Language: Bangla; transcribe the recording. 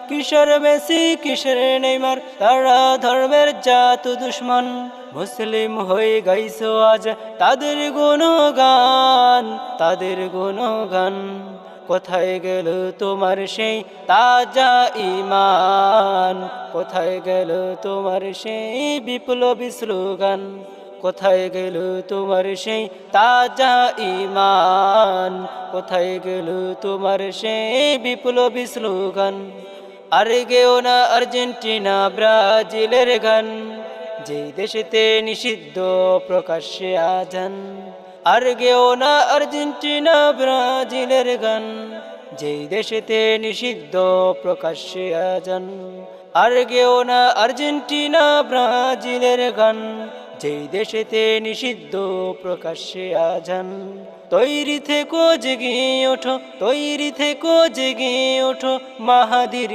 কিশোর মেসি কিশোর নেইমার তারা ধর্মের জাত দুশ্মন মুসলিম হয়ে গাইছো আজ তাদের গুণগান তাদের গুণগান কোথায় গেল তোমার সেই তাজা ঈমান কোথায় গেল তোমার সেই বিপ্লবী স্লোগান কোথায় গেল তোমার সেই তাজা ঈমান কোথায় গেল তোমার সেই বিপ্লবী স্লোগান আর গেও না আর্জেন্টিনা ব্রাজিলের গান যেই দেশেতে নিষিদ্ধ প্রকাশ্যে আজান আর গেও না আর্জেন্টিনা ব্রাজিলের গান যেই দেশেতে নিষিদ্ধ প্রকাশ্যে আজান আর গেও না আর্জেন্টিনা ব্রাজিলের গান যেই দেশেতে নিষিদ্ধ প্রকাশ্যে আজান তৈরি থেকো জেগে ওঠো তৈরি থেকো জেগে ওঠো মাহাদির